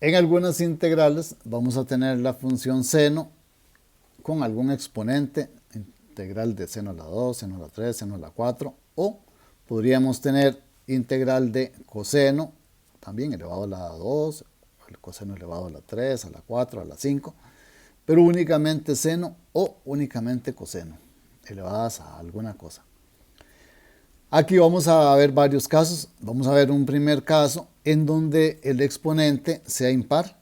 En algunas integrales vamos a tener la función seno con algún exponente, integral de seno a la 2, seno a la 3, seno a la 4, o podríamos tener integral de coseno, también elevado a la 2, el coseno elevado a la 3, a la 4, a la 5, pero únicamente seno o únicamente coseno, elevadas a alguna cosa. Aquí vamos a ver varios casos. Vamos a ver un primer caso en donde el exponente sea impar.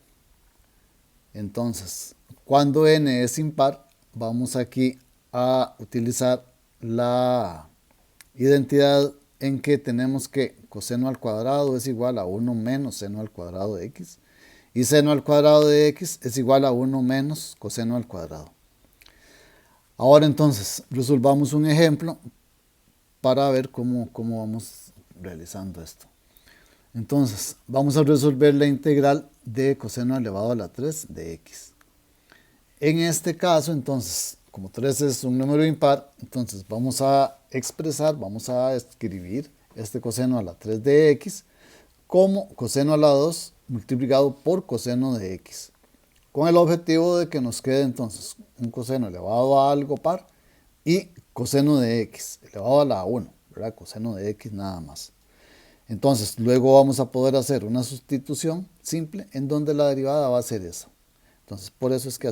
Entonces, cuando n es impar, vamos aquí a utilizar la identidad en que tenemos que coseno al cuadrado es igual a 1 menos seno al cuadrado de x y seno al cuadrado de x es igual a 1 menos coseno al cuadrado. Ahora entonces resolvamos un ejemplo para ver cómo vamos realizando esto. Entonces vamos a resolver la integral de coseno elevado a la 3 de x. En este caso entonces, como 3 es un número impar, entonces vamos a escribir este coseno a la 3 de x como coseno a la 2 multiplicado por coseno de x, con el objetivo de que nos quede entonces un coseno elevado a algo par y coseno de x elevado a la 1, ¿verdad? Coseno de x nada más. Entonces, luego vamos a poder hacer una sustitución simple en donde la derivada va a ser esa. Entonces, por eso es que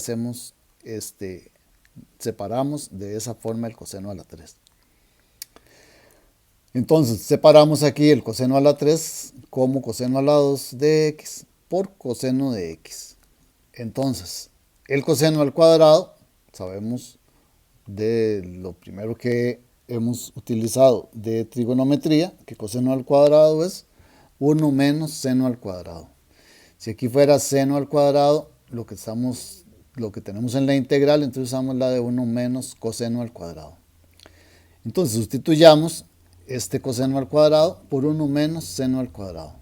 separamos de esa forma el coseno a la 3. Entonces, separamos aquí el coseno a la 3 como coseno a la 2 de x por coseno de x. Entonces, el coseno al cuadrado, sabemos de lo primero que hemos utilizado de trigonometría, que coseno al cuadrado es 1 menos seno al cuadrado. Si aquí fuera seno al cuadrado, lo que tenemos en la integral, entonces usamos la de 1 menos coseno al cuadrado. Entonces sustituyamos este coseno al cuadrado por 1 menos seno al cuadrado.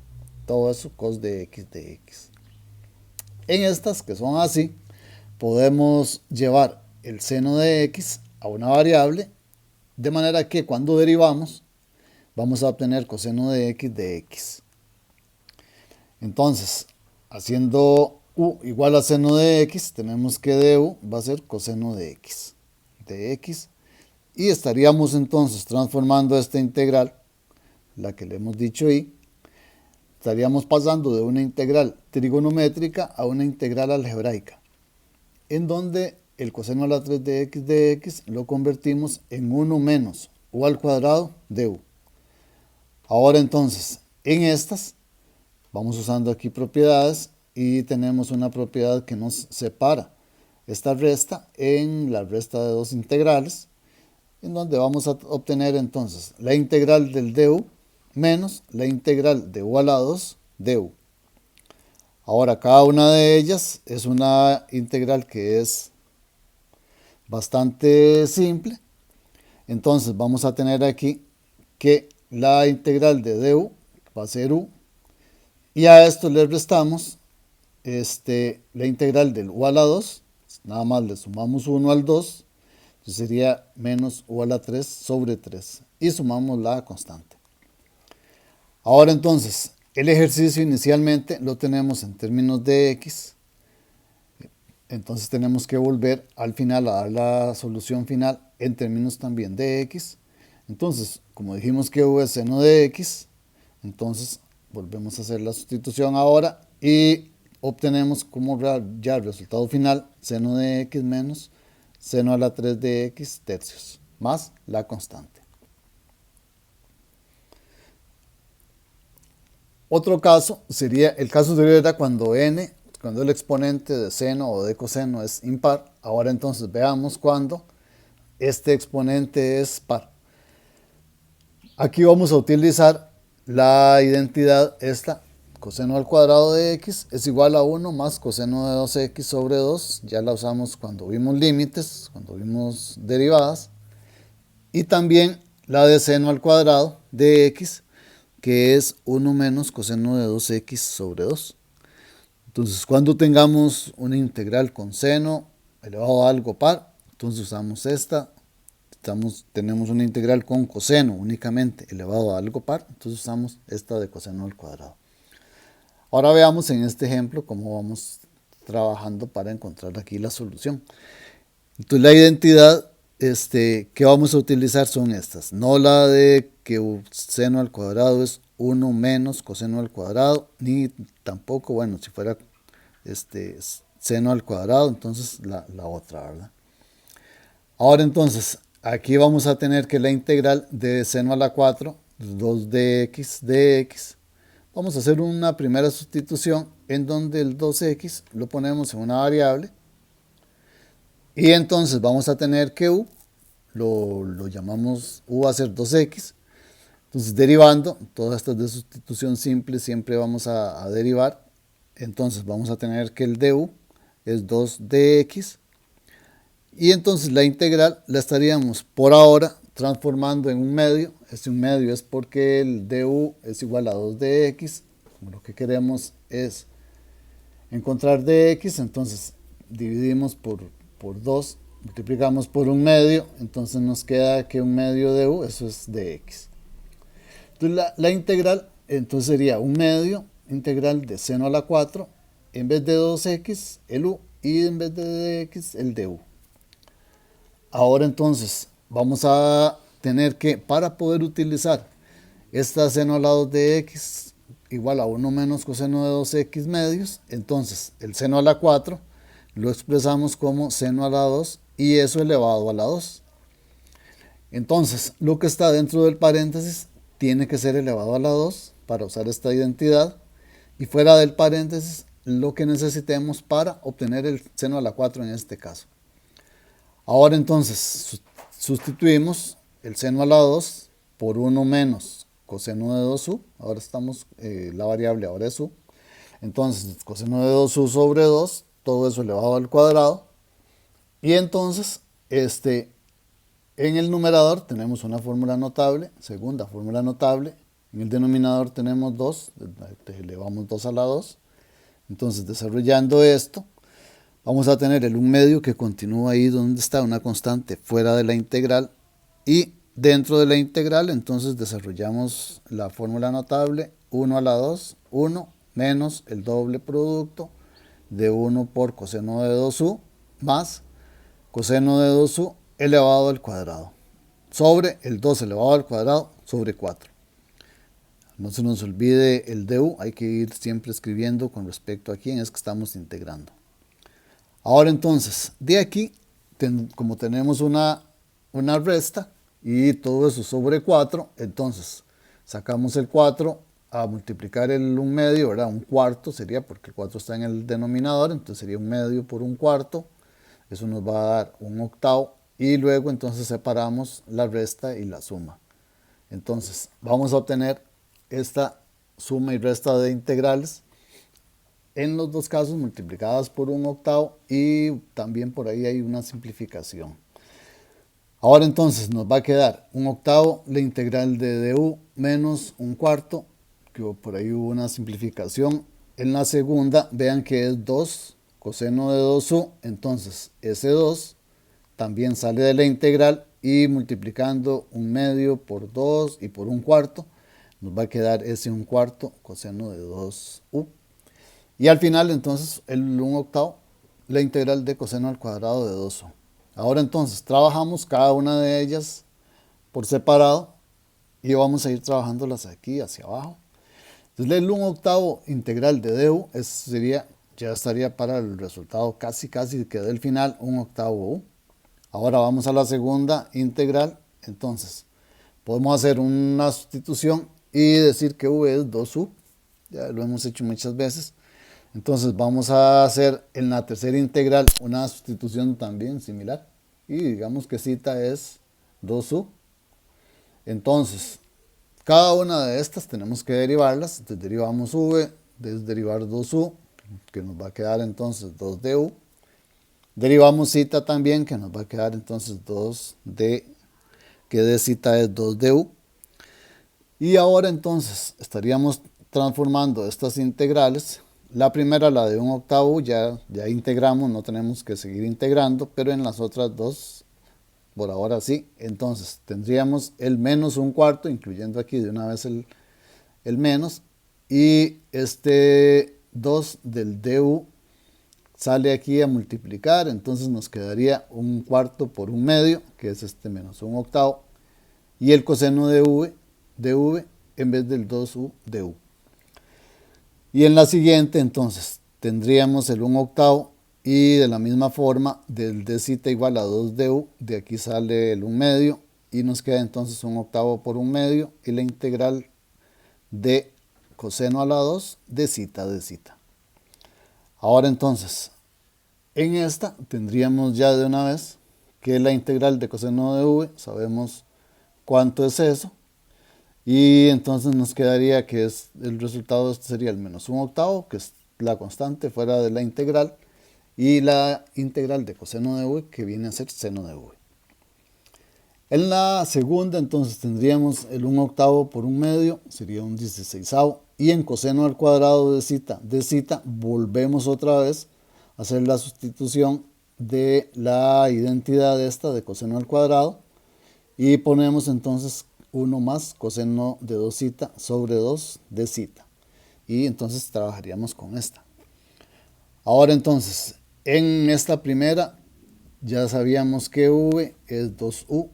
Todo eso cos de x de x. En estas que son así, podemos llevar el seno de x a una variable, de manera que cuando derivamos, vamos a obtener coseno de x. Entonces, haciendo u igual a seno de x, tenemos que du va a ser coseno de x. Y estaríamos entonces transformando esta integral, la que le hemos dicho ahí, estaríamos pasando de una integral trigonométrica a una integral algebraica, en donde el coseno a la 3 de x lo convertimos en 1 menos u al cuadrado de u. Ahora entonces, en estas, vamos usando aquí propiedades y tenemos una propiedad que nos separa esta resta en la resta de dos integrales, en donde vamos a obtener entonces la integral del du menos la integral de u a la 2 du. Ahora, cada una de ellas es una integral que es bastante simple. Entonces vamos a tener aquí que la integral de du va a ser u, y a esto le restamos la integral del u a la 2, nada más le sumamos 1 al 2, entonces sería menos u a la 3 sobre 3, y sumamos la constante. Ahora entonces, el ejercicio inicialmente lo tenemos en términos de x, entonces tenemos que volver al final a dar la solución final en términos también de x. Entonces, como dijimos que u es seno de x, entonces volvemos a hacer la sustitución ahora y obtenemos como ya el resultado final seno de x menos seno a la 3 de x tercios más la constante. Otro caso sería, el caso anterior era cuando el exponente de seno o de coseno es impar. Ahora entonces veamos cuando este exponente es par. Aquí vamos a utilizar la identidad esta, coseno al cuadrado de x es igual a 1 más coseno de 2x sobre 2. Ya la usamos cuando vimos límites, cuando vimos derivadas. Y también la de seno al cuadrado de x, que es 1 menos coseno de 2x sobre 2. Entonces, cuando tengamos una integral con seno elevado a algo par, entonces usamos esta. Tenemos una integral con coseno únicamente elevado a algo par, entonces usamos esta de coseno al cuadrado. Ahora veamos en este ejemplo cómo vamos trabajando para encontrar aquí la solución. Entonces la identidad que vamos a utilizar son estas, no la de que seno al cuadrado es 1 menos coseno al cuadrado, ni tampoco, bueno, si fuera seno al cuadrado, entonces la otra, ¿verdad? Ahora entonces, aquí vamos a tener que la integral de seno a la 4, 2 dx, vamos a hacer una primera sustitución en donde el 2x lo ponemos en una variable y entonces vamos a tener que u, lo llamamos u va a ser 2x, entonces derivando, todas estas de sustitución simple siempre vamos a derivar, entonces vamos a tener que el du es 2 dx y entonces la integral la estaríamos por ahora transformando en un medio. Este un medio es porque el du es igual a 2 dx. Como lo que queremos es encontrar dx, entonces dividimos por 2, multiplicamos por un medio, entonces nos queda que un medio de u, eso es dx. Entonces la integral entonces sería un medio integral de seno a la 4, en vez de 2x el u y en vez de dx el du. Ahora entonces vamos a tener que, para poder utilizar esta seno a la 2 de x igual a 1 menos coseno de 2x medios, entonces el seno a la 4 lo expresamos como seno a la 2 y eso elevado a la 2. Entonces lo que está dentro del paréntesis tiene que ser elevado a la 2 para usar esta identidad y fuera del paréntesis lo que necesitemos para obtener el seno a la 4 en este caso. Ahora entonces sustituimos el seno a la 2 por 1 menos coseno de 2u. Ahora estamos, la variable ahora es u. Entonces coseno de 2u sobre 2, todo eso elevado al cuadrado. Y entonces en el numerador tenemos una fórmula notable, segunda fórmula notable. En el denominador tenemos 2, elevamos 2 a la 2. Entonces desarrollando esto, vamos a tener el 1 medio que continúa ahí donde está una constante fuera de la integral y dentro de la integral entonces desarrollamos la fórmula notable 1 a la 2, 1 menos el doble producto de 1 por coseno de 2u más coseno de 2u elevado al cuadrado sobre el 2 elevado al cuadrado sobre 4. No se nos olvide el du, hay que ir siempre escribiendo con respecto a quién es que estamos integrando. Ahora entonces, de aquí, como tenemos una resta y todo eso sobre 4, entonces sacamos el 4 a multiplicar el 1 medio, ¿verdad? Un cuarto sería, porque el 4 está en el denominador, entonces sería 1 medio por un cuarto, eso nos va a dar un octavo, y luego entonces separamos la resta y la suma. Entonces vamos a obtener esta suma y resta de integrales, en los dos casos multiplicadas por un octavo y también por ahí hay una simplificación. Ahora entonces nos va a quedar un octavo la integral de du menos un cuarto, que por ahí hubo una simplificación. En la segunda vean que es 2 coseno de 2u, entonces ese 2 también sale de la integral y multiplicando un medio por 2 y por un cuarto, nos va a quedar ese un cuarto coseno de 2u. Y al final entonces el 1 octavo, la integral de coseno al cuadrado de 2u. Ahora entonces trabajamos cada una de ellas por separado y vamos a ir trabajándolas aquí hacia abajo. Entonces el 1 octavo integral de du ya estaría para el resultado casi que del final 1 octavo u. Ahora vamos a la segunda integral, entonces podemos hacer una sustitución y decir que u es 2u, ya lo hemos hecho muchas veces. Entonces vamos a hacer en la tercera integral una sustitución también similar y digamos que zeta es 2u. Entonces cada una de estas tenemos que derivarlas, entonces derivamos v, derivar 2u, que nos va a quedar entonces 2du. Derivamos zeta también, que nos va a quedar entonces 2d, que de zeta es 2du. Y ahora entonces estaríamos transformando estas integrales. La primera, la de 1 octavo, ya integramos, no tenemos que seguir integrando, pero en las otras dos, por ahora sí. Entonces tendríamos el menos un cuarto, incluyendo aquí de una vez el menos, y este 2 del du sale aquí a multiplicar, entonces nos quedaría 1/4 por 1/2, que es este menos 1/8, y el coseno de v en vez del 2u de u. Y en la siguiente entonces tendríamos el 1/8 y de la misma forma del dθ igual a 2 du, de aquí sale el 1/2 y nos queda entonces 1/8 por 1/2 y la integral de coseno a la 2 de dθ. Ahora entonces, en esta tendríamos ya de una vez que la integral de coseno de v, sabemos cuánto es eso, y entonces nos quedaría que el resultado de esto sería el menos 1/8, que es la constante fuera de la integral, y la integral de coseno de v, que viene a ser seno de v. En la segunda entonces tendríamos el 1/8 por 1/2, sería un 16avo, y en coseno al cuadrado de zeta volvemos otra vez a hacer la sustitución de la identidad esta de coseno al cuadrado, y ponemos entonces 1 más coseno de 2θ sobre 2 de zeta, y entonces trabajaríamos con esta. Ahora entonces, en esta primera ya sabíamos que v es 2u,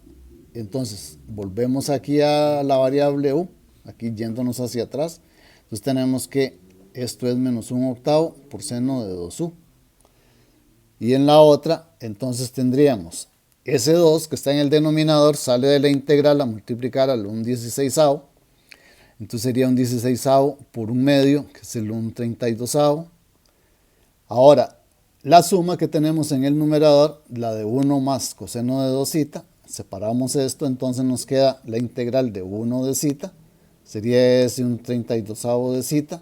entonces volvemos aquí a la variable u, aquí yéndonos hacia atrás, entonces tenemos que esto es menos 1/8 por seno de 2u. Y en la otra, entonces tendríamos ese 2 que está en el denominador, sale de la integral a multiplicar al 1/16avo, entonces sería un 16avo por 1/2, que es el 1/32avo. Ahora, la suma que tenemos en el numerador, la de 1 más coseno de 2θ, separamos esto, entonces nos queda la integral de 1 de zeta, sería ese un 32avo de zeta,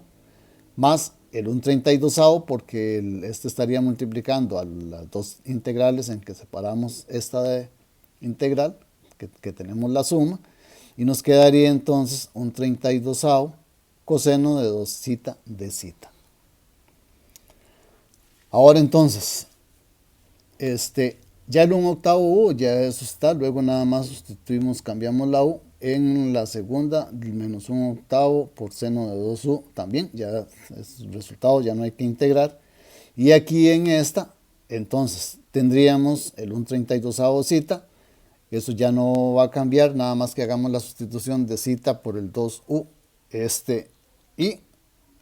más el 1/32avo, porque este estaría multiplicando a las dos integrales en que separamos esta de integral, que tenemos la suma, y nos quedaría entonces un 32avo coseno de 2θ de zeta. Ahora entonces, ya el 1/8u, ya eso está, luego nada más sustituimos, cambiamos la u. En la segunda, menos 1/8 por seno de 2u, también, ya es el resultado, ya no hay que integrar. Y aquí en esta, entonces, tendríamos el 1/32avo zeta, eso ya no va a cambiar, nada más que hagamos la sustitución de zeta por el 2u, y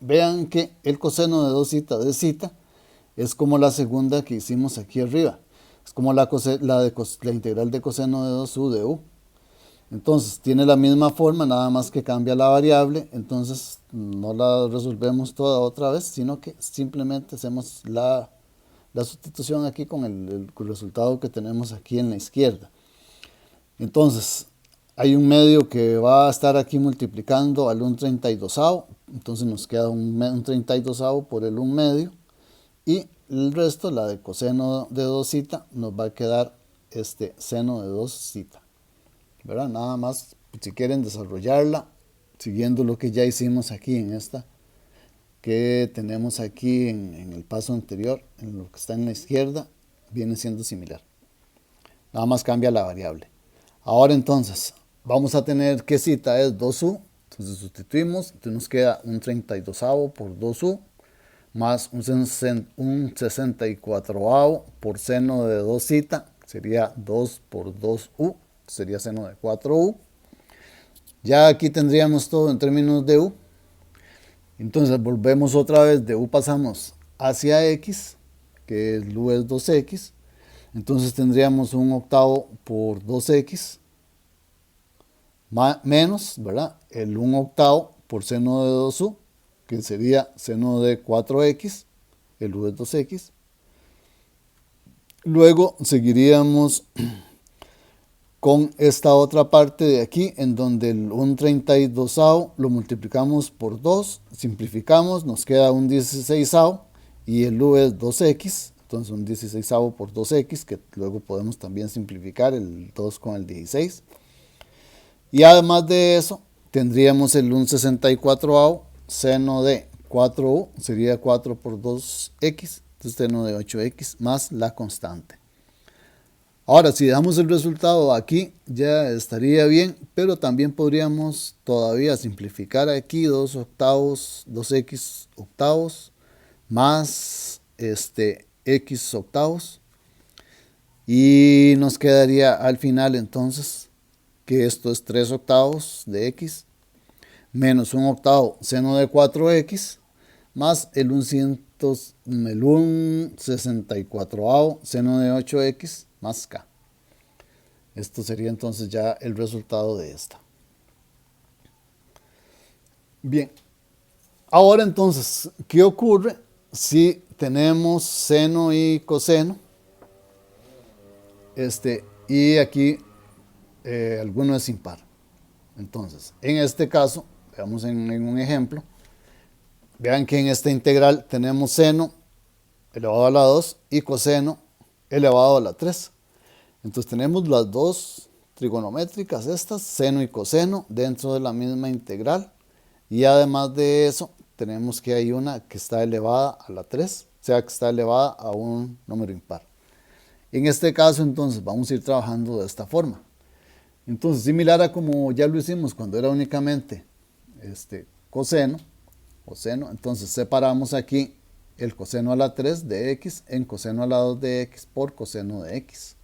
vean que el coseno de 2θ de zeta es como la segunda que hicimos aquí arriba, es como la integral de coseno de 2u de u. Entonces tiene la misma forma, nada más que cambia la variable, entonces no la resolvemos toda otra vez, sino que simplemente hacemos la sustitución aquí con el resultado que tenemos aquí en la izquierda. Entonces hay un medio que va a estar aquí multiplicando al 1/32avo, entonces nos queda un 32avo por el 1/2, y el resto, la de coseno de 2θ, nos va a quedar seno de 2θ. ¿Verdad? Nada más, si quieren desarrollarla, siguiendo lo que ya hicimos aquí en esta, que tenemos aquí en el paso anterior, en lo que está en la izquierda, viene siendo similar. Nada más cambia la variable. Ahora entonces, vamos a tener que zeta es 2u, entonces sustituimos, entonces nos queda un 32avo por 2u, más un 64avo por seno de 2θ, sería 2 por 2u, sería seno de 4u. Ya aquí tendríamos todo en términos de u. Entonces volvemos otra vez, de u pasamos hacia x, que el u es 2x. Entonces tendríamos 1/8 por 2x, menos, ¿verdad?, el 1/8 por seno de 2u, que sería seno de 4x, el u es 2x. Luego seguiríamos con esta otra parte de aquí, en donde el 1/32avo lo multiplicamos por 2, simplificamos, nos queda un 16avo, y el u es 2x, entonces un 16avo por 2x, que luego podemos también simplificar el 2 con el 16. Y además de eso, tendríamos el 1/64avo, seno de 4u, sería 4 por 2x, entonces seno de 8x, más la constante. Ahora, si dejamos el resultado aquí, ya estaría bien, pero también podríamos todavía simplificar aquí 2 octavos, 2x octavos, más x octavos, y nos quedaría al final entonces que esto es 3 octavos de x, menos 1 octavo seno de 4x, más el 1/64 seno de 8x más k. Esto sería entonces ya el resultado de esta. Bien, ahora entonces, ¿qué ocurre si tenemos seno y coseno? Y aquí alguno es impar. Entonces, en este caso, veamos en un ejemplo, vean que en esta integral tenemos seno elevado a la 2 y coseno elevado a la 3. Entonces tenemos las dos trigonométricas estas, seno y coseno, dentro de la misma integral. Y además de eso, tenemos que hay una que está elevada a la 3, o sea que está elevada a un número impar. En este caso, entonces, vamos a ir trabajando de esta forma. Entonces, similar a como ya lo hicimos cuando era únicamente coseno, entonces separamos aquí el coseno a la 3 de x en coseno a la 2 de x por coseno de x.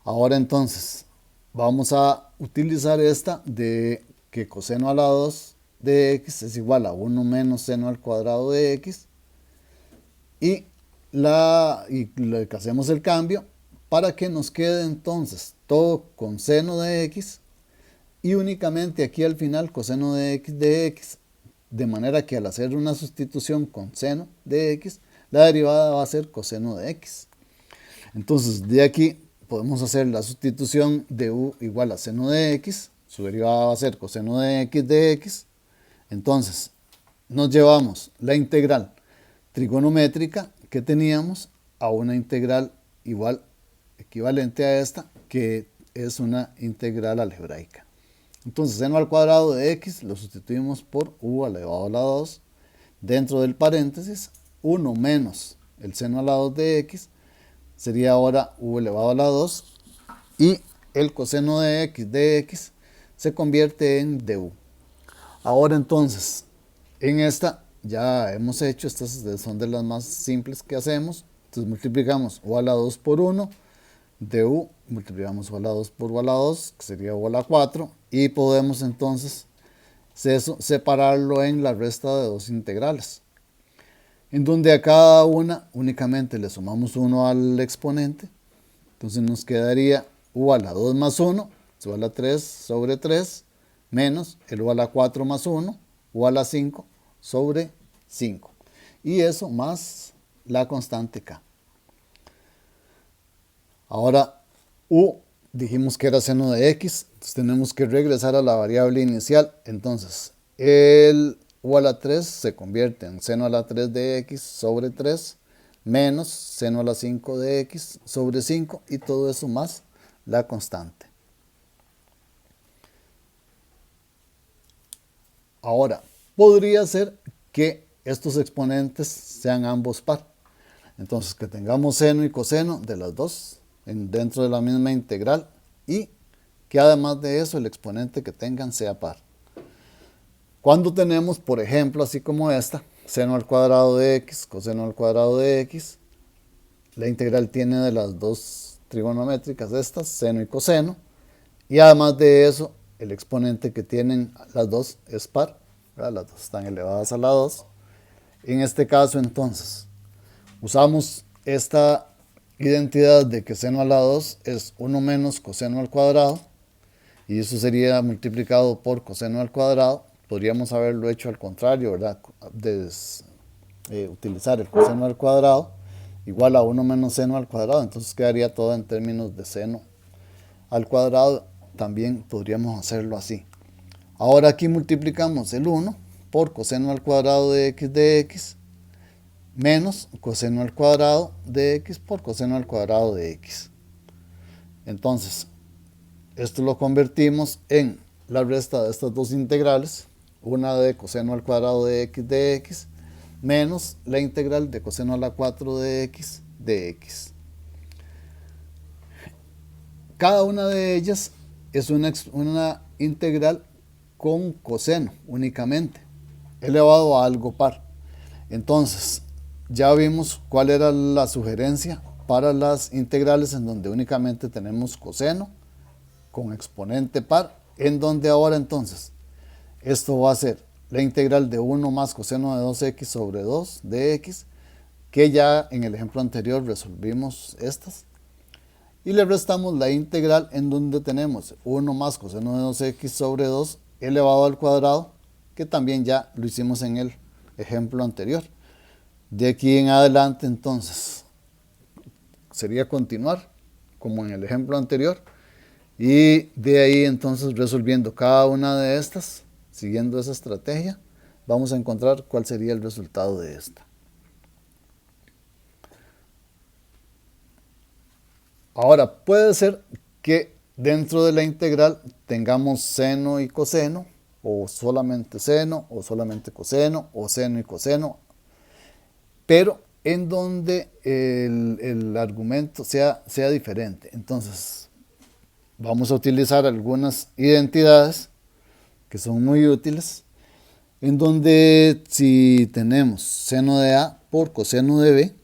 Ahora entonces, vamos a utilizar esta de que coseno a la 2 de x es igual a 1 menos seno al cuadrado de x, y le hacemos el cambio para que nos quede entonces todo con seno de x y únicamente aquí al final coseno de x, de manera que al hacer una sustitución con seno de x, la derivada va a ser coseno de x. Entonces de aquí podemos hacer la sustitución de u igual a seno de x, su derivada va a ser coseno de x. Entonces nos llevamos la integral trigonométrica que teníamos a una integral igual, equivalente a esta, que es una integral algebraica. Entonces seno al cuadrado de x lo sustituimos por u elevado a la 2, dentro del paréntesis 1 menos el seno a la 2 de x, sería ahora u elevado a la 2, y el coseno de x se convierte en du. Ahora entonces, en esta ya hemos hecho, estas son de las más simples que hacemos. Entonces multiplicamos u a la 2 por 1, de u multiplicamos u a la 2 por u a la 2, que sería u a la 4, y podemos entonces separarlo en la resta de dos integrales, en donde a cada una únicamente le sumamos 1 al exponente. Entonces nos quedaría u a la 2 más 1, u a la 3 sobre 3, menos el u a la 4 más 1, u a la 5 sobre 5. Y eso más la constante k. Ahora, u dijimos que era seno de x, entonces tenemos que regresar a la variable inicial. Entonces, el u a la 3 se convierte en seno a la 3 de x sobre 3, menos seno a la 5 de x sobre 5, y todo eso más la constante. Ahora, podría ser que estos exponentes sean ambos par. Entonces, que tengamos seno y coseno de las dos dentro de la misma integral, y que además de eso el exponente que tengan sea par. Cuando tenemos, por ejemplo, así como esta, seno al cuadrado de x, coseno al cuadrado de x, la integral tiene de las dos trigonométricas estas, seno y coseno, y además de eso, el exponente que tienen las dos es par, ¿verdad? Las dos están elevadas a la 2. En este caso, entonces, usamos esta identidad de que seno a la 2 es 1 menos coseno al cuadrado, y eso sería multiplicado por coseno al cuadrado. Podríamos haberlo hecho al contrario, ¿verdad? Utilizar el coseno al cuadrado igual a 1 menos seno al cuadrado, entonces quedaría todo en términos de seno al cuadrado. También podríamos hacerlo así. Ahora aquí multiplicamos el 1 por coseno al cuadrado de x, menos coseno al cuadrado de x por coseno al cuadrado de x. Entonces, esto lo convertimos en la resta de estas dos integrales, una de coseno al cuadrado de x, menos la integral de coseno a la 4 de x. cada una de ellas es una integral con coseno únicamente, elevado a algo par. Entonces, ya vimos cuál era la sugerencia para las integrales en donde únicamente tenemos coseno con exponente par, en donde ahora entonces esto va a ser la integral de 1 más coseno de 2x sobre 2 de x, que ya en el ejemplo anterior resolvimos estas, y le restamos la integral en donde tenemos 1 más coseno de 2x sobre 2 elevado al cuadrado, que también ya lo hicimos en el ejemplo anterior. De aquí en adelante entonces sería continuar como en el ejemplo anterior, y de ahí entonces resolviendo cada una de estas, siguiendo esa estrategia, vamos a encontrar cuál sería el resultado de esta. Ahora, puede ser que dentro de la integral tengamos seno y coseno, o solamente seno, o solamente coseno, o seno y coseno, pero en donde el argumento sea diferente. Entonces, vamos a utilizar algunas identidades que son muy útiles, en donde si tenemos seno de A por coseno de B,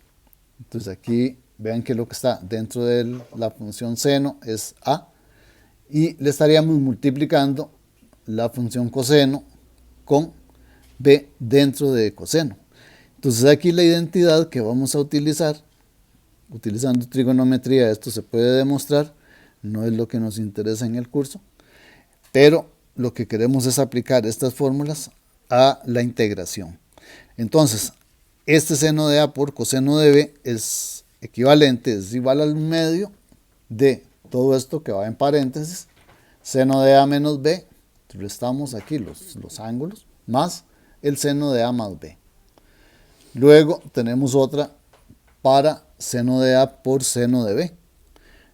entonces aquí vean que lo que está dentro de la función seno es A, y le estaríamos multiplicando la función coseno con B dentro de coseno. Entonces aquí la identidad que vamos a utilizar, utilizando trigonometría, esto se puede demostrar, no es lo que nos interesa en el curso, pero lo que queremos es aplicar estas fórmulas a la integración. Entonces, este seno de A por coseno de B es equivalente, es igual al medio de todo esto que va en paréntesis, seno de A menos B, restamos aquí los ángulos, más el seno de A más B. Luego tenemos otra para seno de A por seno de B.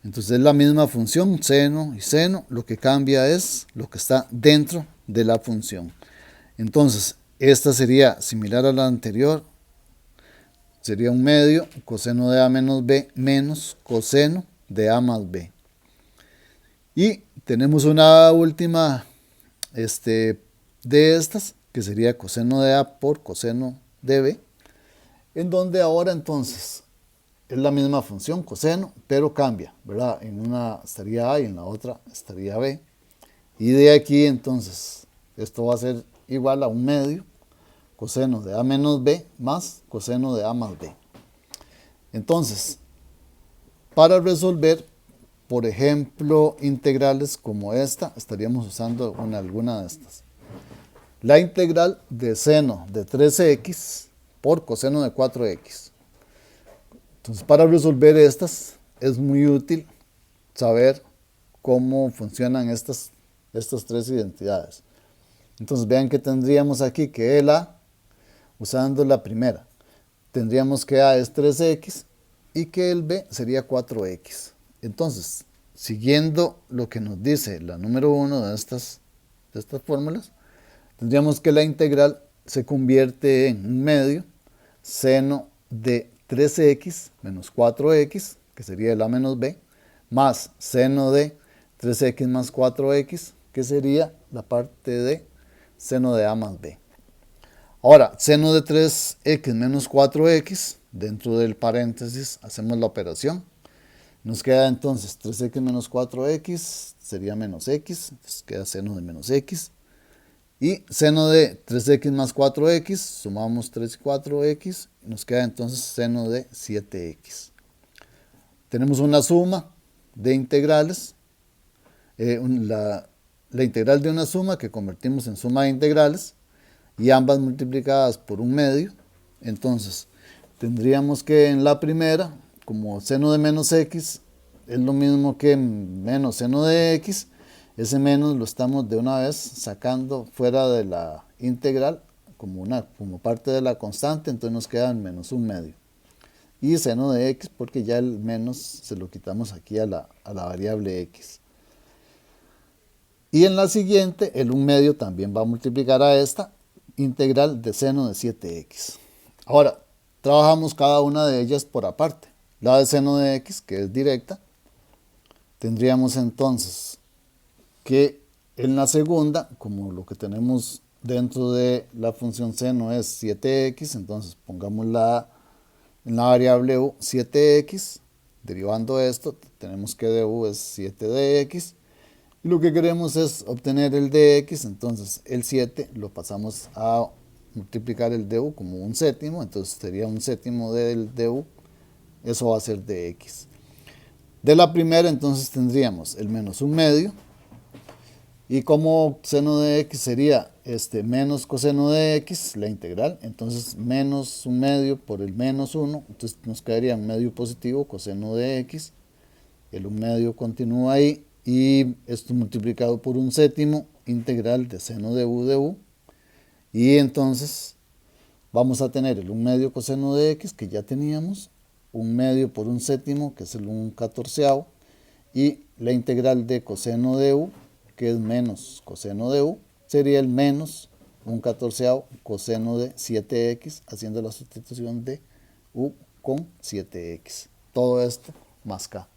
Entonces es la misma función, seno y seno, lo que cambia es lo que está dentro de la función. Entonces, esta sería similar a la anterior, sería un medio, coseno de A menos B menos coseno de A más B. Y tenemos una última de estas, que sería coseno de A por coseno de B, en donde ahora entonces es la misma función, coseno, pero cambia, ¿verdad? En una estaría A y en la otra estaría B. Y de aquí entonces, esto va a ser igual a un medio, coseno de A menos B más coseno de A más B. Entonces, para resolver, por ejemplo, integrales como esta, estaríamos usando alguna de estas. La integral de seno de 3x por coseno de 4x. Entonces, para resolver estas, es muy útil saber cómo funcionan estas tres identidades. Entonces, vean que tendríamos aquí que el A, usando la primera, tendríamos que A es 3x y que el B sería 4x. Entonces, siguiendo lo que nos dice la número 1 de estas fórmulas, tendríamos que la integral se convierte en un medio seno de 3x menos 4x, que sería el A menos B, más seno de 3x más 4x, que sería la parte de seno de A más B. Ahora, seno de 3x menos 4x, dentro del paréntesis hacemos la operación. Nos queda entonces 3x menos 4x, sería menos x, entonces queda seno de menos x. Y seno de 3x más 4x, sumamos 3 y 4x, y nos queda entonces seno de 7x. Tenemos una suma de integrales, la integral de una suma que convertimos en suma de integrales, y ambas multiplicadas por un medio. Entonces, tendríamos que en la primera, como seno de menos x es lo mismo que menos seno de x, ese menos lo estamos de una vez sacando fuera de la integral como parte de la constante, entonces nos queda menos un medio. Y seno de x, porque ya el menos se lo quitamos aquí a la variable x. Y en la siguiente, el un medio también va a multiplicar a esta integral de seno de 7x. Ahora, trabajamos cada una de ellas por aparte. La de seno de x, que es directa, Tendríamos entonces que en la segunda, como lo que tenemos dentro de la función seno es 7x, entonces pongamos en la variable u 7x, derivando esto, tenemos que du es 7 de x, y lo que queremos es obtener el dx, entonces el 7 lo pasamos a multiplicar el du como un séptimo, entonces sería un séptimo del du, eso va a ser dx. De la primera entonces tendríamos el menos un medio, y como seno de x sería menos coseno de x, la integral, entonces menos un medio por el menos 1, entonces nos quedaría un medio positivo coseno de x, el un medio continúa ahí, y esto multiplicado por un séptimo integral de seno de u, y entonces vamos a tener el un medio coseno de x que ya teníamos, un medio por un séptimo que es el un catorceavo, y la integral de coseno de u, que es menos coseno de u, sería el menos un catorceavo coseno de 7x, haciendo la sustitución de u con 7x. Todo esto más k.